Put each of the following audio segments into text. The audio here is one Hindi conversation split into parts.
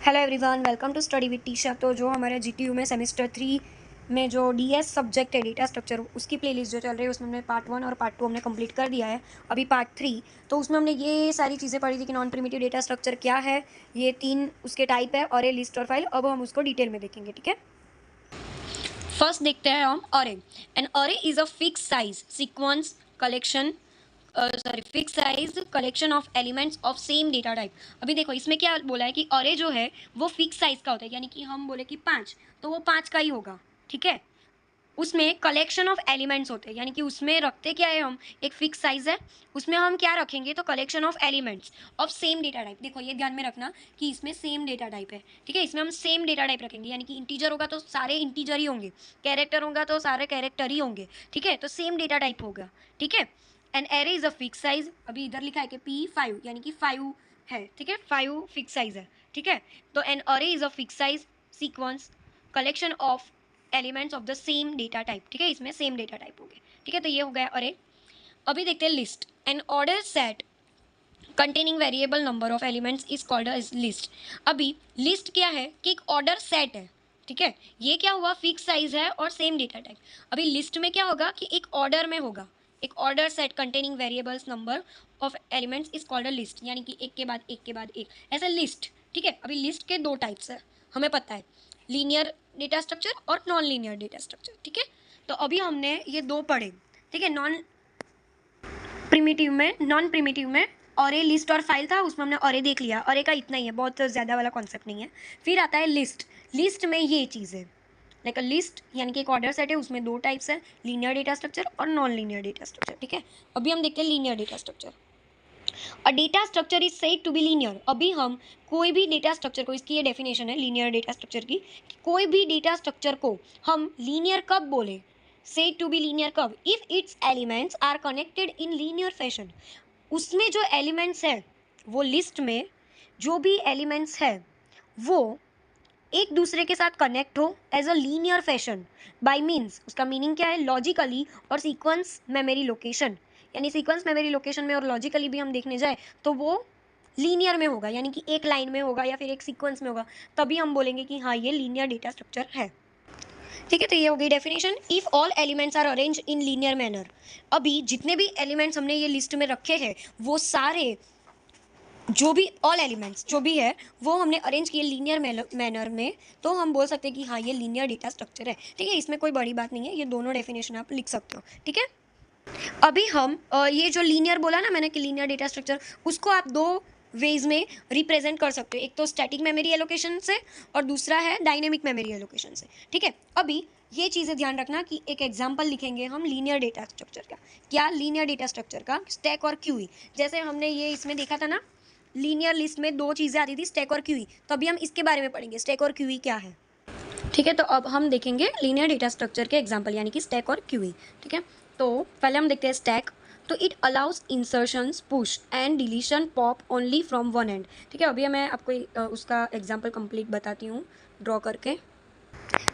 Hello everyone, welcome to study with Tisha. तो जो हमारे जीटीयू में सेमेस्टर 3 में जो डीएस सब्जेक्ट है डेटा स्ट्रक्चर, उसकी प्लेलिस्ट जो चल रही है उसमें हमने पार्ट 1 और पार्ट 2 हमने कंप्लीट कर दिया है। अभी पार्ट 3, तो उसमें हमने ये सारी चीज़ें पढ़ी थी कि नॉन प्रिमिटिव डेटा स्ट्रक्चर क्या है, ये 3 उसके टाइप है, और ये लिस्ट और फाइल। अब हम उसको डिटेल में देखेंगे, ठीक है। फर्स्ट देखते हैं हम अरे। एन अरे is a fix size sequence collection fix size collection of elements of same data type. अभी देखो इसमें क्या बोला है कि अरे जो है वो फिक्स साइज का होता है, यानी कि हम बोले कि 5 तो वो 5 का ही होगा, ठीक है। उसमें कलेक्शन ऑफ एलिमेंट्स होते हैं, यानी कि उसमें रखते क्या है हम, एक फिक्स साइज है, उसमें हम क्या रखेंगे तो collection of elements of same data type. देखो ये ध्यान में रखना कि इसमें सेम डेटा टाइप है, ठीक है। इसमें हम सेम डेटा टाइप रखेंगे, यानी कि इंटीजर होगा तो सारे इंटीजर ही होंगे, कैरेक्टर होगा तो सारे कैरेक्टर ही होंगे, ठीक है। तो सेम डेटा टाइप होगा, ठीक है। An array is a fix size, अभी इधर लिखा है कि P5 यानी कि 5 है, ठीक है। 5 फिक्स साइज है, ठीक है। तो एन अरे is a fix size sequence collection of elements of the same data type, ठीक है। इसमें सेम डेटा टाइप हो गए, ठीक है। तो ये हो गया अरे। अभी देखते हैं list. An order set containing variable number of elements is called a list. अभी लिस्ट क्या है कि एक ऑर्डर सेट है, ठीक है। ये क्या हुआ, फिक्स साइज है और सेम डेटा टाइप। अभी लिस्ट में क्या होगा कि एक ऑर्डर में होगा, एक order set containing variables number of elements is called a list, यानी कि एक के बाद एक के बाद एक, ऐसा लिस्ट, ठीक है। अभी लिस्ट के दो टाइप्स है, हमें पता है, लीनियर डेटा स्ट्रक्चर और नॉन लीनियर डेटा स्ट्रक्चर, ठीक है। तो अभी हमने ये दो पढ़े, ठीक है। नॉन प्रिमिटिव में ऑरे लिस्ट और फाइल था, उसमें हमने ऑरे देख लिया, ऑरे का इतना ही है, बहुत ज़्यादा वाला कॉन्सेप्ट नहीं है। फिर आता है लिस्ट। लिस्ट में ये चीज़ है, लाइक अ लिस्ट, यानी कि एक ऑर्डर सेट है, उसमें दो टाइप्स है, लीनियर डेटा स्ट्रक्चर और नॉन लीनियर डेटा स्ट्रक्चर, ठीक है। अभी हम देखते हैं linear data structure. A data structure is said to be linear. अभी हम कोई भी डेटा स्ट्रक्चर को, इसकी ये डेफिनेशन है लीनियर डेटा स्ट्रक्चर की, कि कोई भी डेटा स्ट्रक्चर को हम लीनियर कब बोले, सेड टू बी लीनियर कब, if its elements are connected in linear fashion. उसमें जो एलिमेंट्स है, वो लिस्ट में जो भी एलिमेंट्स है वो एक दूसरे के साथ कनेक्ट हो as a linear fashion, by means, उसका मीनिंग क्या है, लॉजिकली और सीक्वेंस मेमोरी लोकेशन, यानी सीक्वेंस मेमोरी लोकेशन में और लॉजिकली भी हम देखने जाए तो वो लीनियर में होगा, यानी कि एक लाइन में होगा या फिर एक सीक्वेंस में होगा, तभी हम बोलेंगे कि हाँ ये लीनियर डेटा स्ट्रक्चर है, ठीक है। तो ये हो गई definition. If all elements are arrange in linear manner. अभी जितने भी एलिमेंट्स हमने ये लिस्ट में रखे हैं वो सारे, जो भी ऑल एलिमेंट्स जो भी है वो हमने अरेंज किए लीनियर मैनर में, तो हम बोल सकते हैं कि हाँ ये लीनियर डेटा स्ट्रक्चर है, ठीक है। इसमें कोई बड़ी बात नहीं है, ये दोनों डेफिनेशन आप लिख सकते हो, ठीक है। अभी हम ये जो लीनियर बोला ना मैंने कि लीनियर डेटा स्ट्रक्चर, उसको आप दो वेज में रिप्रेजेंट कर सकते हो, एक तो स्टैटिक मेमोरी एलोकेशन से और दूसरा है डायनेमिक मेमोरी एलोकेशन से, ठीक है। अभी ये चीज़ें ध्यान रखना कि एक एग्जांपल लिखेंगे हम लीनियर डेटा स्ट्रक्चर का। क्या, लीनियर डेटा स्ट्रक्चर का स्टैक और क्यूई। जैसे हमने ये इसमें देखा था ना, लीनियर लिस्ट में दो चीज़ें आती थी, स्टैक और क्यूई, तो अभी हम इसके बारे में पढ़ेंगे, स्टैक और क्यूई क्या है, ठीक है। तो अब हम देखेंगे लीनियर डेटा स्ट्रक्चर के एग्जांपल, यानी कि स्टैक और क्यूई, ठीक है। तो पहले हम देखते हैं स्टैक। तो it allows insertions, push and deletion pop only from one end, ठीक है। अभी मैं आपको उसका एग्जांपल कंप्लीट बताती हूँ ड्रॉ करके।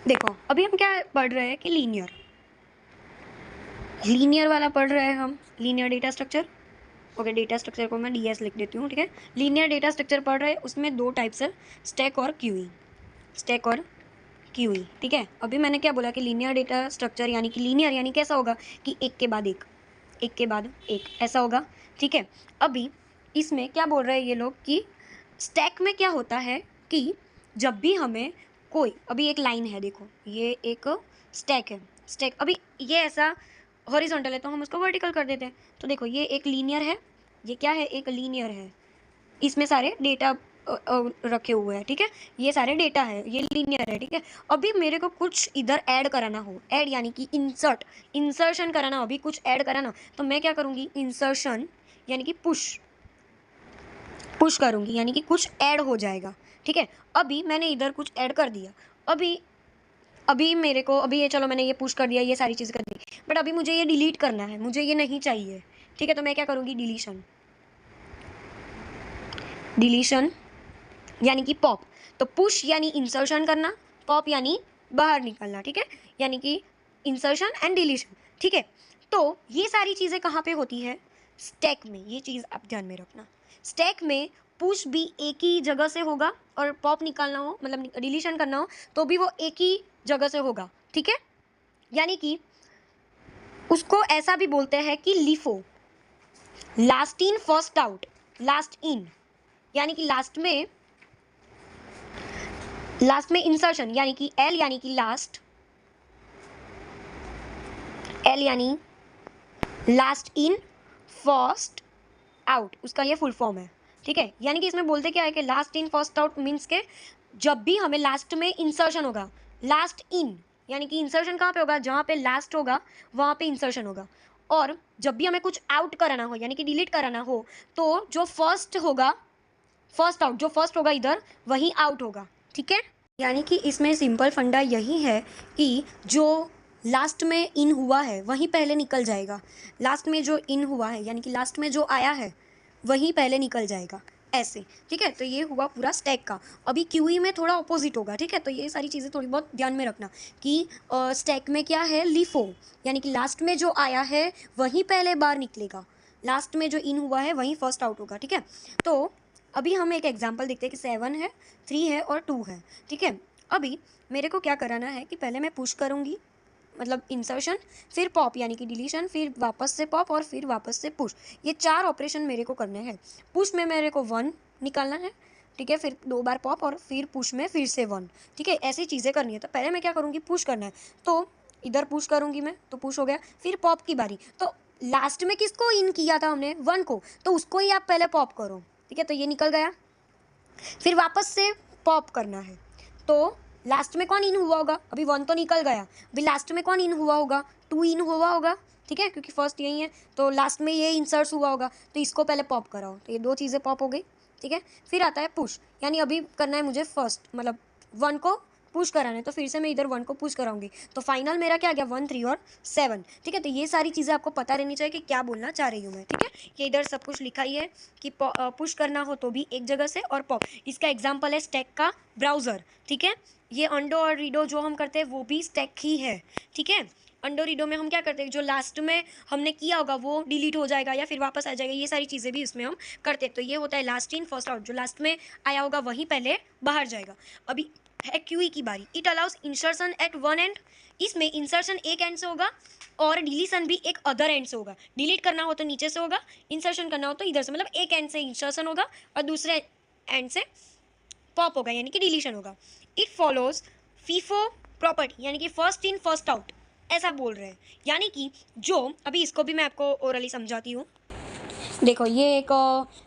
देखो अभी हम क्या पढ़ रहे हैं कि लीनियर लीनियर वाला पढ़ रहे हैं हम, linear data structure. Okay, data structure को मैं डीएस लिख देती हूँ, ठीक है। लीनियर डेटा स्ट्रक्चर पढ़ रहे हैं, उसमें दो टाइप्स है, स्टैक और क्यूई, स्टैक और क्यूई, ठीक है। अभी मैंने क्या बोला कि लीनियर डेटा स्ट्रक्चर यानी कि लीनियर यानी कैसा होगा कि एक के बाद एक, एक के बाद एक, ऐसा होगा, ठीक है। अभी इसमें क्या बोल रहे हैं ये लोग कि स्टैक में क्या होता है कि जब भी हमें कोई, अभी एक लाइन है, देखो ये एक स्टैक है, स्टैक अभी ये ऐसा हॉरिजॉन्टल है तो हम उसको वर्टिकल कर देते हैं। तो देखो ये एक लीनियर है, ये क्या है, एक लीनियर है, इसमें सारे डेटा रखे हुए हैं, ठीक है। ये सारे डेटा है, ये लीनियर है, ठीक है। अभी मेरे को कुछ इधर ऐड कराना हो, ऐड यानी कि इंसर्शन कराना हो, अभी कुछ ऐड कराना, तो मैं क्या करूँगी, इंसर्शन यानी कि पुश पुश करूँगी, यानी कि कुछ ऐड हो जाएगा, ठीक है। अभी मैंने इधर कुछ ऐड कर दिया, अभी अभी मेरे को, अभी ये चलो मैंने ये पुश कर दिया, ये सारी चीज़ें कर दी, बट अभी मुझे ये डिलीट करना है, मुझे ये नहीं चाहिए, ठीक है। तो मैं क्या करूँगी, डिलीशन, डिलीशन यानी कि पॉप। तो पुश यानी इंसर्शन करना, पॉप यानी बाहर निकलना, ठीक है, यानी कि इंसर्शन एंड डिलीशन, ठीक है। तो ये सारी चीज़ें कहाँ पे होती है, स्टैक में। ये चीज़ आप ध्यान में रखना, स्टैक में पुश भी एक ही जगह से होगा और पॉप निकालना हो मतलब डिलीशन करना हो तो भी वो एक ही जगह से होगा, ठीक है। यानी कि उसको ऐसा भी बोलते हैं कि LIFO, last in first out, last in यानी कि लास्ट में इंसर्शन यानी कि एल यानी कि लास्ट, एल यानी लास्ट इन फर्स्ट आउट, उसका ये फुल फॉर्म है, ठीक है। यानी कि इसमें बोलते क्या है कि last in first out means के जब भी हमें लास्ट में इंसर्शन होगा, लास्ट इन यानी कि इंसर्शन कहाँ पे होगा, जहाँ पे लास्ट होगा वहाँ पे इंसर्शन होगा, और जब भी हमें कुछ आउट कराना हो यानी कि डिलीट कराना हो तो जो फर्स्ट होगा, फर्स्ट आउट जो फर्स्ट होगा इधर वही आउट होगा, ठीक है। यानी कि इसमें सिंपल फंडा यही है कि जो लास्ट में इन हुआ है वही पहले निकल जाएगा, लास्ट में जो इन हुआ है यानी कि लास्ट में जो आया है वही पहले निकल जाएगा, ऐसे, ठीक है। तो ये हुआ पूरा स्टैक का। अभी क्यूई में थोड़ा ऑपोजिट होगा, ठीक है। तो ये सारी चीज़ें थोड़ी बहुत ध्यान में रखना कि स्टैक में क्या है, लीफो यानी कि लास्ट में जो आया है वही पहले बाहर निकलेगा, लास्ट में जो इन हुआ है वही फर्स्ट आउट होगा, ठीक है। तो अभी हम एक एग्जाम्पल देखते हैं कि 7 है, 3 है और 2 है, ठीक है। अभी मेरे को क्या कराना है कि पहले मैं पुश करूँगी मतलब इंसर्शन, फिर पॉप यानी कि डिलीशन, फिर वापस से पॉप और फिर वापस से पुश, ये 4 ऑपरेशन मेरे को करने हैं। पुश में मेरे को 1 निकालना है, ठीक है, फिर 2 बार पॉप और फिर पुश में फिर से 1, ठीक है। ऐसी चीज़ें करनी है। तो पहले मैं क्या करूँगी, पुश करना है तो इधर पुश करूँगी मैं, तो पुश हो गया। फिर पॉप की बारी, तो लास्ट में किसको इन किया था हमने, 1 को, तो उसको ही आप पहले पॉप करो, ठीक है। तो ये निकल गया। फिर वापस से पॉप करना है तो लास्ट में कौन इन हुआ होगा, अभी 1 तो निकल गया, अभी लास्ट में कौन इन हुआ होगा, 2 इन हुआ होगा, ठीक है, क्योंकि फर्स्ट यही है तो लास्ट में ये इंसर्ट हुआ होगा तो इसको पहले पॉप कराओ, तो ये 2 चीज़ें पॉप हो गई, ठीक है। फिर आता है पुश, यानी अभी करना है मुझे फर्स्ट मतलब 1 को पुश कराना है तो फिर से मैं इधर 1 को पुश कराऊंगी, तो फाइनल मेरा क्या आ गया 1, 3 और 7, ठीक है। तो ये सारी चीज़ें आपको पता रहनी चाहिए कि क्या बोलना चाह रही हूँ मैं, ठीक है। ये इधर सब कुछ लिखा ही है कि पुश करना हो तो भी एक जगह से और पॉप, इसका एग्जाम्पल है स्टैक का ब्राउज़र, ठीक है। ये अंडो और रीडो जो हम करते हैं वो भी स्टैक ही है, ठीक है। अंडो रीडो में हम क्या करते हैं, जो लास्ट में हमने किया होगा वो डिलीट हो जाएगा या फिर वापस आ जाएगा, ये सारी चीज़ें भी इसमें हम करते हैं। तो ये होता है लास्ट इन फर्स्ट आउट, जो लास्ट में आया होगा वही पहले बाहर जाएगा। अभी है क्यूई की बारी। It allows insertion at one end, इसमें इंसर्शन एक एंड से होगा और डिलीशन भी एक अदर एंड से होगा। डिलीट करना हो तो नीचे से होगा, इंसर्शन करना हो तो इधर से, मतलब एक एंड से इंसर्शन होगा और दूसरे एंड से पॉप होगा यानी कि डिलीशन होगा। इट फॉलोज फीफो प्रॉपर्टी यानी कि फर्स्ट इन फर्स्ट आउट, ऐसा बोल रहे हैं। यानी कि जो अभी इसको भी मैं आपको ओरली समझाती हूँ। देखो ये एक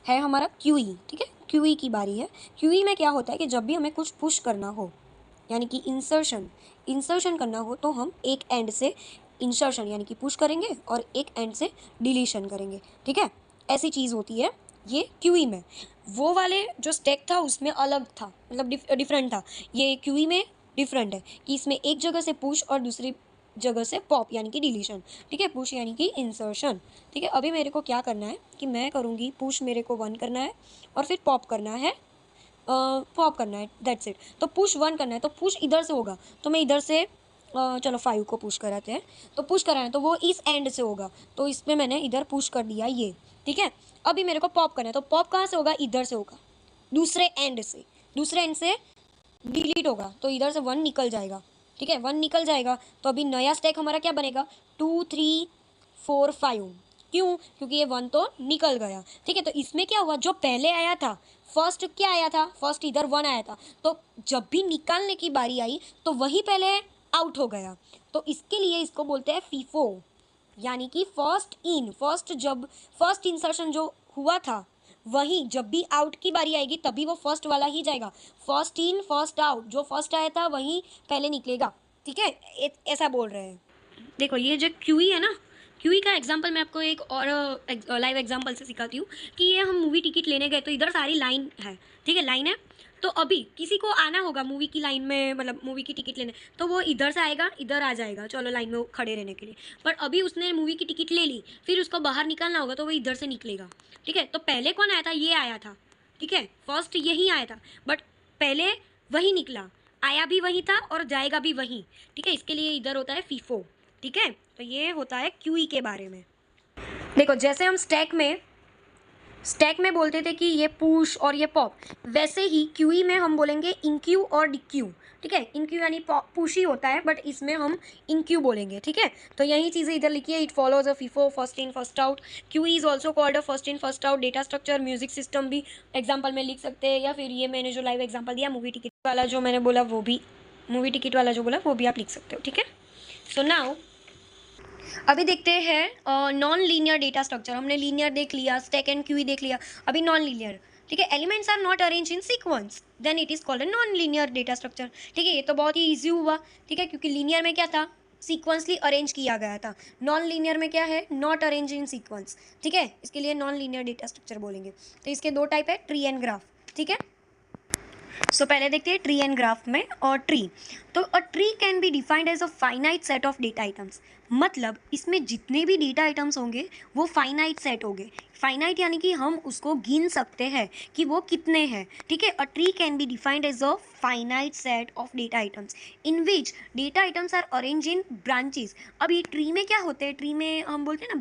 है हमारा क्यूई, ठीक है, क्यूई की बारी है। क्यूई में क्या होता है कि जब भी हमें कुछ पुश करना हो यानी कि इंसर्शन करना हो तो हम एक एंड से इंसर्शन यानी कि पुश करेंगे और एक एंड से डिलीशन करेंगे, ठीक है। ऐसी चीज़ होती है ये क्यूई में। वो वाले जो स्टैक था उसमें अलग था, मतलब डिफरेंट था। ये क्यूई में डिफरेंट है कि इसमें एक जगह से पुश और दूसरी जगह से पॉप यानी कि डिलीशन, ठीक है, पुश यानी कि इंसर्शन, ठीक है। अभी मेरे को क्या करना है कि मैं करूँगी पुश, मेरे को 1 करना है और फिर पॉप करना है, पॉप करना है, दैट्स इट। तो पुश 1 करना है तो पुश इधर से होगा, तो मैं इधर से चलो 5 को पुश कराते हैं, तो पुश कराना है तो वो इस एंड से होगा, तो इसमें मैंने इधर पुश कर दिया ये, ठीक है। अभी मेरे को पॉप करना है तो पॉप कहाँ से होगा, इधर से होगा, दूसरे एंड से डिलीट होगा तो इधर से 1 निकल जाएगा, ठीक है। 1 निकल जाएगा तो अभी नया स्टैक हमारा क्या बनेगा, 2, 3, 4, 5। क्यों, क्योंकि ये 1 तो निकल गया, ठीक है। तो इसमें क्या हुआ, जो पहले आया था फर्स्ट, क्या आया था फर्स्ट, इधर 1 आया था, तो जब भी निकालने की बारी आई तो वही पहले आउट हो गया। तो इसके लिए इसको बोलते हैं फीफो, यानी कि जब फर्स्ट इंसर्शन जो हुआ था वही जब भी आउट की बारी आएगी तभी वो फर्स्ट वाला ही जाएगा, फर्स्ट इन फर्स्ट आउट, जो फर्स्ट आया था वही पहले निकलेगा, ठीक है। ऐसा बोल रहे हैं। देखो ये जो क्यूई है ना, क्यूई का एग्जांपल मैं आपको एक और लाइव एग्जांपल से सिखाती हूँ कि ये हम मूवी टिकट लेने गए तो इधर सारी लाइन है, ठीक है, लाइन है। तो अभी किसी को आना होगा मूवी की लाइन में, मतलब मूवी की टिकट लेने, तो वो इधर से आएगा, इधर आ जाएगा, चलो लाइन में खड़े रहने के लिए। पर अभी उसने मूवी की टिकट ले ली, फिर उसको बाहर निकलना होगा तो वो इधर से निकलेगा, ठीक है। तो पहले कौन आया था, ये आया था, ठीक है, फर्स्ट यही आया था, बट पहले वही निकला, आया भी वही था और जाएगा भी वही, ठीक है। इसके लिए इधर होता है फीफो, ठीक है। तो ये होता है क्यूई के बारे में। देखो जैसे हम स्टैक में स्टैक में बोलते थे कि ये पुश और ये पॉप, वैसे ही क्यूई में हम बोलेंगे इंक्यू और डिक्यू, ठीक है। इंक्यू यानी पुश ही होता है, बट इसमें हम इंक्यू बोलेंगे, ठीक है। तो यही चीज़ें इधर लिखी है, it follows a FIFO, first in first out. QE is also called a first in first out data structure. Music system भी एग्जाम्पल में लिख सकते हैं, या फिर ये मैंने जो लाइव एग्जाम्पल दिया मूवी टिकट वाला जो मैंने बोला वो भी, मूवी टिकट वाला जो बोला वो भी आप लिख सकते हो, ठीक है। सो नाउ अभी देखते हैं नॉन लीनियर डेटा स्ट्रक्चर। हमने लीनियर देख लिया, स्टैक एंड क्यूई देख लिया, अभी नॉन लीनियर, ठीक है। Elements are not arrange in sequence, then it is called a non linear data structure, ठीक है। ये तो बहुत ही ईजी हुआ, ठीक है, क्योंकि लीनियर में क्या था, सीक्वेंसली अरेंज किया गया था। नॉन लीनियर में क्या है, नॉट अरेंज इन सीक्वेंस, ठीक है। इसके लिए नॉन लीनियर डेटा स्ट्रक्चर बोलेंगे। तो इसके दो टाइप है, ट्री एंड ग्राफ, ठीक है। सो पहले देखते हैं ट्री एंड ग्राफ में। और ट्री, तो a tree can be defined as a finite set of data items, मतलब इसमें जितने भी डेटा आइटम्स होंगे वो फाइनाइट सेट होंगे। फाइनाइट यानी कि हम उसको गिन सकते हैं कि वो कितने हैं, ठीक है। A tree can be defined as a finite set of data items in which data items are arrange in branches. अब ये ट्री में क्या होते हैं, ट्री में हम बोलते हैं ना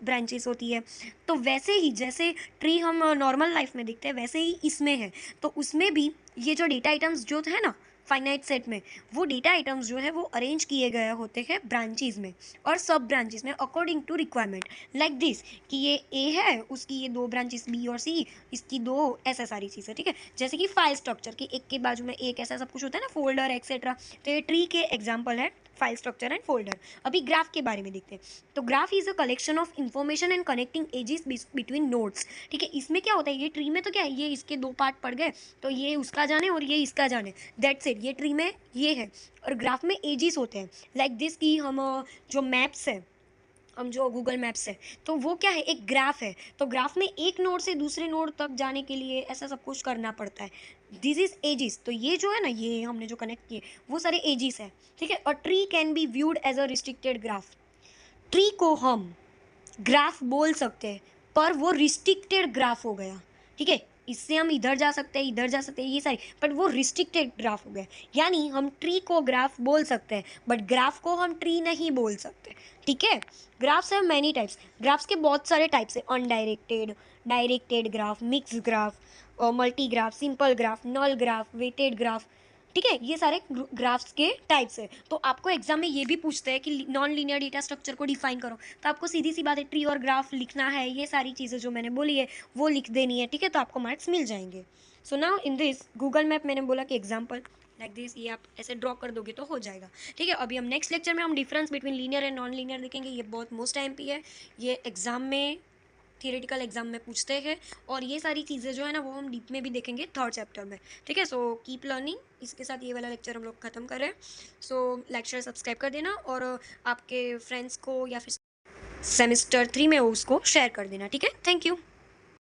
ब्रांचेस होती है। तो वैसे ही जैसे ट्री हम नॉर्मल लाइफ में देखते हैं, वैसे ही इसमें है। तो उसमें भी ये जो डेटा आइटम्स जो है ना फाइनाइट सेट में, वो डेटा आइटम्स जो है वो अरेंज किए गए होते हैं ब्रांचेस में और सब ब्रांचेस में according to requirement, like this कि ये ए है, उसकी ये दो ब्रांचेस बी और सी, इसकी दो, ऐसा सारी चीज़ें, ठीक है। जैसे कि फाइल स्ट्रक्चर की एक के बाजू में एक, ऐसा सब कुछ होता है ना, फोल्डर एक्सेट्रा। तो ये ट्री के एग्जाम्पल है, फाइल स्ट्रक्चर एंड फोल्डर। अभी ग्राफ के बारे में देखते हैं। तो graph is a collection of information and connecting edges between nodes, ठीक है। इसमें क्या होता है, ये ट्री में तो क्या है, ये इसके दो पार्ट पड़ गए, तो ये उसका जाने और ये इसका जाने, दैट्स इट। ये ट्री में ये है। और ग्राफ में एजेस होते हैं, लाइक दिस कि हम जो मैप्स है, हम जो गूगल मैप्स है, तो वो क्या है, एक ग्राफ है। तो ग्राफ में एक नोड से दूसरे नोड तक जाने के लिए ऐसा सब कुछ करना पड़ता है। This is edges. तो ये जो है ना, ये हमने जो कनेक्ट किए वो सारे एजिस है, ठीक है। और tree can be viewed as a restricted graph. Tree को हम ग्राफ बोल सकते हैं, पर वो रिस्ट्रिक्टेड ग्राफ हो गया, ठीक है। इससे हम इधर जा सकते हैं, इधर जा सकते हैं, ये सारी, बट वो रिस्ट्रिक्टेड ग्राफ हो गया। यानी हम ट्री को ग्राफ बोल सकते हैं, बट ग्राफ को हम ट्री नहीं बोल सकते, ठीक है। Graphs have many types. Graphs के बहुत सारे टाइप्स है, undirected, directed graph, mix graph, multi graph, simple graph, null graph, weighted graph, ठीक है। ये सारे ग्राफ्स के टाइप्स है। तो आपको एग्जाम में ये भी पूछते हैं कि नॉन लीनियर डेटा स्ट्रक्चर को डिफाइन करो, तो आपको सीधी सी बात है, ट्री और ग्राफ लिखना है, ये सारी चीज़ें जो मैंने बोली है वो लिख देनी है, ठीक है। तो आपको मार्क्स मिल जाएंगे। So now in this Google map मैंने बोला कि एग्जाम्पल लाइक दिस, ये आप ऐसे ड्रॉ कर दोगे तो हो जाएगा, ठीक है। अभी हम नेक्स्ट लेक्चर में हम difference between linear and non linear देखेंगे। ये बहुत मोस्ट एमपी है, ये एग्जाम में, थियोरेटिकल एग्जाम में पूछते हैं। और ये सारी चीज़ें जो है ना वो हम डीप में भी देखेंगे थर्ड चैप्टर में, ठीक है। So keep learning. इसके साथ ये वाला लेक्चर हम लोग खत्म कर रहे हैं। सो लेक्चर सब्सक्राइब कर देना और आपके फ्रेंड्स को या फिर सेमेस्टर 3 में उसको शेयर कर देना, ठीक है। Thank you.